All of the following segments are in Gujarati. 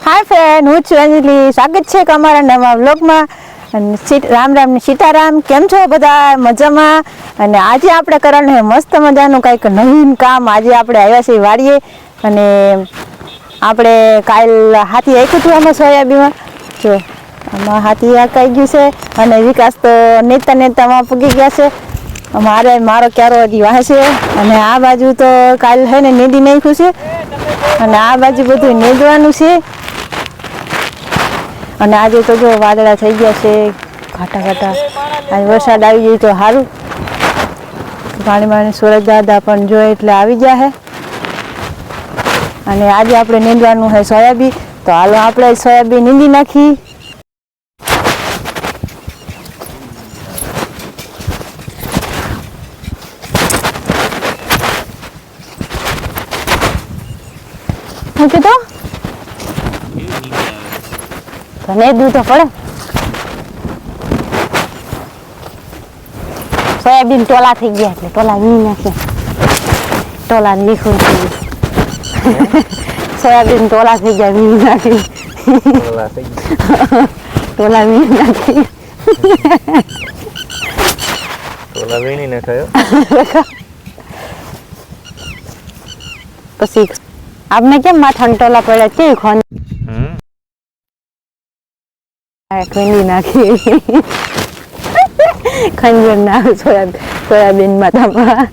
हाय फ्रेंड, હું છું અંજલિ. સ્વાગત છે અમારા નવા વ્લોગમાં. રામ રામ ને સીતારામ. કેમ છો બધા? મજામાં? અને આજે આપણે કરવાનું છે મસ્ત મજાનું કંઈક નવીન કામ. આજે આપણે આવ્યા છીએ વાડીએ અને આપણે કાલ હાથી આખ્યું હતું આમાં સોયાબીનમાં. જો આમાં હાથી આંકાઈ ગયું છે અને વિકાસ તો નેતા નેતામાં પૂગી ગયા છે. મારો ક્યારો હજી વાહે છે અને આ બાજુ તો કાલ છે ને નીંદી નાખ્યું છે અને આ બાજુ બધું નીંદવાનું છે. અને આજે તો જો વાદળા થઈ ગયા છે ઘાટા ઘાટા. આજે વરસાદ આવી જાય તો સારું. પાણીમાં સુરજ દાદા પણ જો એટલે આવી ગયા છે. અને આજે આપણે નીંદવાનું છે સોયાબીન. તો હાલો આપણે સોયાબીન નીંદી નાખી. શું કીધું? તને દૂધ તો પડે. સોયાબીન ટોલા થઈ ગયા એટલે ટોલા વીણી નાખ્યા. ટોલા લીખું થઈ ગયું. સોયાબીન ટોલા થઈ ગયા વીણી નાખી. ટોલા વીણી નાખી. ટોલા વીણી નાખ્યો. પછી આપને કેમ માથાના ટોલા પડ્યા કેવી ખોન ખંડી નાખી. ખંજર ના સોયાબીન માથામાં.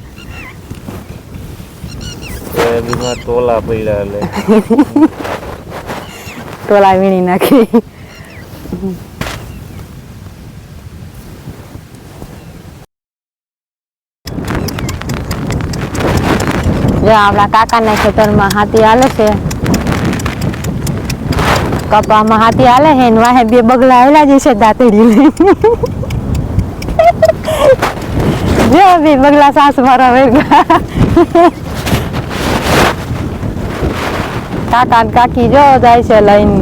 સોયાબીનમાં ટોલા પડ્યા એટલે ટોલા વીણી નાખી. જો આપણા કાકાના ખેતરમાં હાથી હાલે છે. કપામાં હાથી હાલે છે ને વાહે બે બગલા આવેલા જ છે દાંતડી લઈને. જો બે બગલા સાસ મારા વેગા. કાકા ને કાકી જો જાય છે લઈને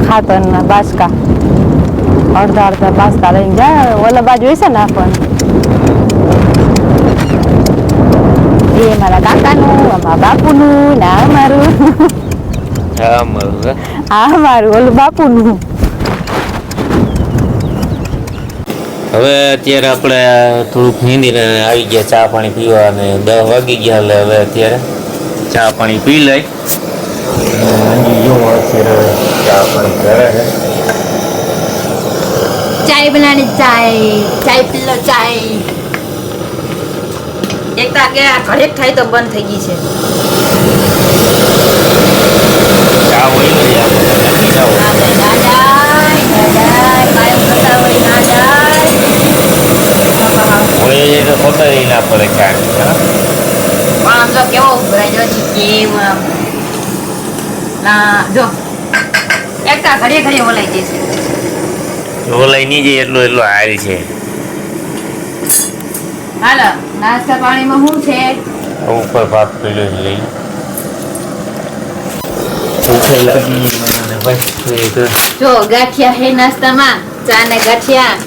ખાતર ના બાસકા. અડધા અડધા બાસકા લઈને જાય. ઓલા બાજુ હોય છે ને આપણને. એ મારા કાકાનું, અમારા બાપુનું ને આ મારું. હા મારું ઓલું બાપુનું. હવે અત્યારે આપણે થોડુંક નીંદીને આવી ગયા ચા પાણી પીવા અને 10 વાગી ગયા એટલે હવે અત્યારે ચા પાણી પી લઈ. ચા પાણી કરે છે. ચાય બનાની ચાય પી લો ચાય. એક તો કે ઘરેક થાય તો બંધ થઈ ગઈ છે. ચા હોય ને ખબર ના પડે ચા. આમ તો કેવો ઉભરાઈ છે કેમ ના જો એકતા ઘડીએ ઘડીએ ઓલાઈ જશે. ઓલાઈ નહીં જાય એટલો હારી છે. હાલો નાસ્તા પાણીમાં શું છે? ઉપર ભાત પીડ્યો છે લઈ. જો ગાંઠિયા હે નાસ્તામાં. ચા ને ગાંઠિયા.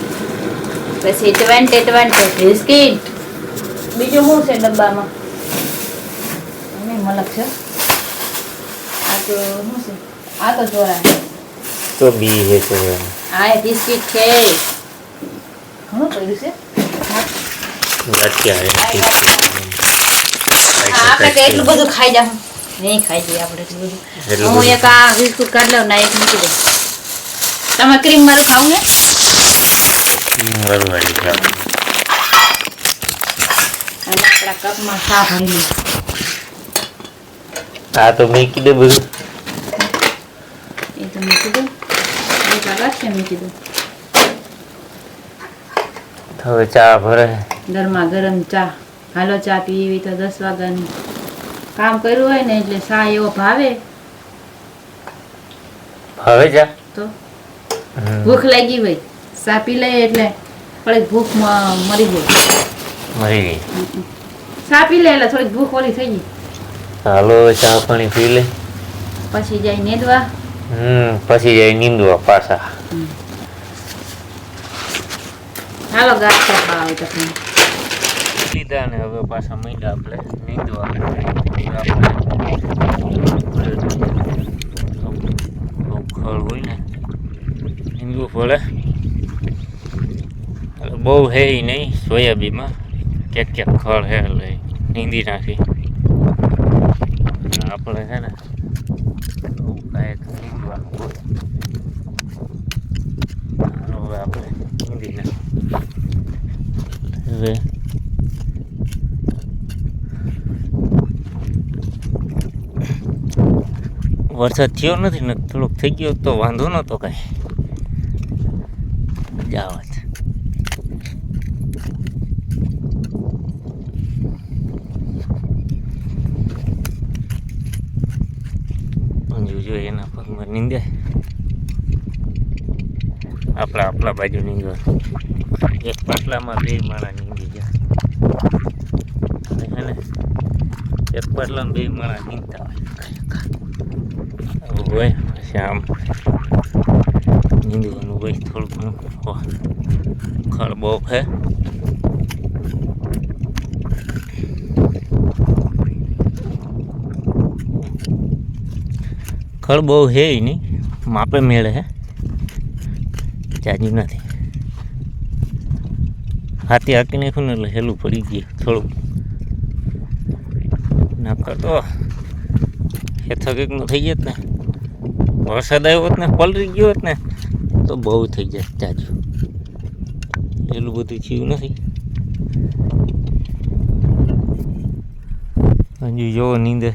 પછી 20 બિસ્કિટ. બીજું શું છે ડબ્બામાં? મલક છે. આ તો શું છે? આ તો ચોરા તો બી હે છે. આ બિસ્કિટ છે. ઘણું પડ્યું છે. આપણે તો એટલું બધું ખાઈ જાવ નહીં ખાઈ જઈએ આપણે એટલું બધું. હું એક આ બિસ્કુટ કાઢ લઉં ના એક મૂકી દઉં. તમે ક્રીમ મારું ખાવું ને? અને આપણા કપમાં ચા ભરી લઉં. આ તો મૂકી દે બધું. એ તો મૂકી દઉં. એક આગળ છે મૂકી દઉં. હવે ચા ભરે. ગરમા ગરમ ચા. હાલો ચા પીવી તો 10 વાગ્યાનું કામ કર્યું હોય ને એટલે ચા એવો ભાવે. હવે જા તો ભૂખ લાગી હોય ચા પી લઈએ એટલે થોડીક ભૂખ મરી જાય. ચા પી લે એટલે થોડીક ભૂખ ઓલી થઈ ગઈ. હાલો ચા પાણી પી લે. પછી જાય નીંદવા. પછી જાય નીંદવા પાછા. હાલો ગાંઠિયા ખાવા હોય તો લીધા ને હવે પાછા મીંડા આપણે નીંદવા. બોલે બહુ હે ઈ નહીં સોયાબીનમાં ક્યાંક ખળ હે એટલે નીંદી નાખી આપણે છે ને કાંઈક નીંદવાનું હવે આપણે નીંદી નાખી હવે વરસાદ થયો નથી ને થોડોક થઈ ગયો તો વાંધો નહોતો કાંઈ જાવત મંજુ જો એના પગમાં નીંદે આપણા બાજુ નીંદવાનું એક પાટલામાં 2 માળા નીંદી ગયા હે ને એક પાટલામાં 2 માળા નીંદતા હોય પછી આમ નીંદવાનું હોય થોડું ઘણું ખળ બહુ હે ખળ બહુ હે નહીં માપે મેળે હે જાજુ નથી હાથી હાકી નાખ્યું ને એટલે હેલું પડી ગયું થોડુંક નકર તો હેથો કંઈકનું થઈ જાય ને વરસાદ આવ્યો હોત ને પલરી ગયો હોત ને તો બહુ થઈ જાય જાજુ એટલું બધું થયું નથી હજુ જોવો નીંદે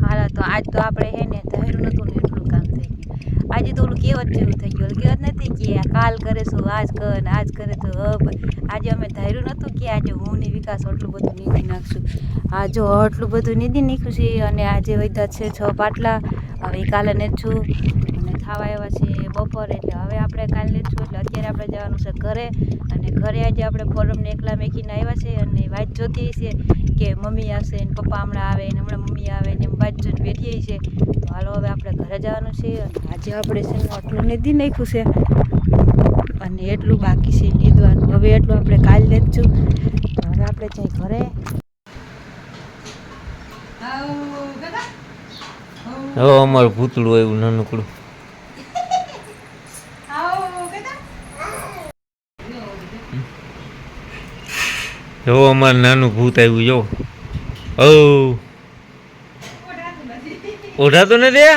હાલા તો આજ તો આપણે હે ને ધાર્યું નતું ને એટલું કામ થઈ ગયું આજે તો ઓલું કહેવત જેવું થઈ ગયું કહેવત નથી કે કાલ કરે શું આજ કર ને આજ કરે તો હબ આજે અમે ધાર્યું નતું કે આજે હું ને વિકાસ આટલું બધું નીંદી નાખશું આ જો આટલું બધું નીંદી નાખ્યું છે અને આજે વધ્યા છે 6 પાટલા હવે કાલે ને છું અને ખાવા આવ્યા છે બપોરે એટલે હવે આપણે કાલે છું એટલે અત્યારે આપણે જવાનું છે ઘરે અને ઘરે આજે આપણે ફોરમને એકલા મેકીને આવ્યા છે અને વાટ જોતી છે કે મમ્મી આવશે ને પપ્પા હમણાં આવે ને હમણાં મમ્મી આવે ને એમ વાટ જોઈને બેઠી છે તો હાલો હવે આપણે ઘરે જવાનું છે અને આજે આપણે છે ને આટલું નીંદી નાખ્યું છે અને એટલું બાકી છે નીંદવાનું હવે એટલું આપણે કાલ લેશું તો હવે આપણે જઈ ઘરે હવે અમારું ભૂતળું આવ્યું નાનકડું જો અમારું નાનું ભૂત આવ્યું જો ઓ ઓઢાતું નથી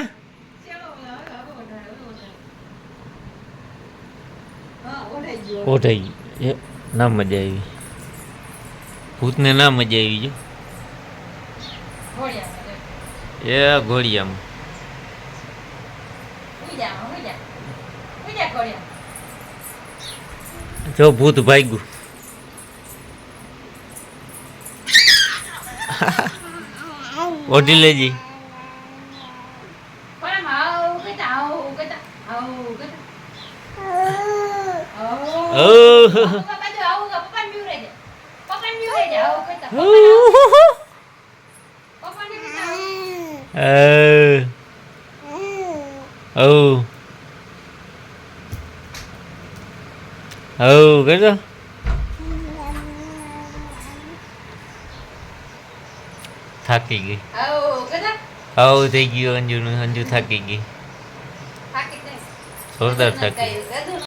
ઓઢાઈ ગયું ના મજા આવી ભૂતને ના મજા આવી જો એ ઘોડિયામાં જો ભૂત ભાગ્યું ઓઢી લેજી કહેજો થાકી ગઈ આવું થઈ ગયું અંજુ થાકી ગઈ જોરદાર થાકી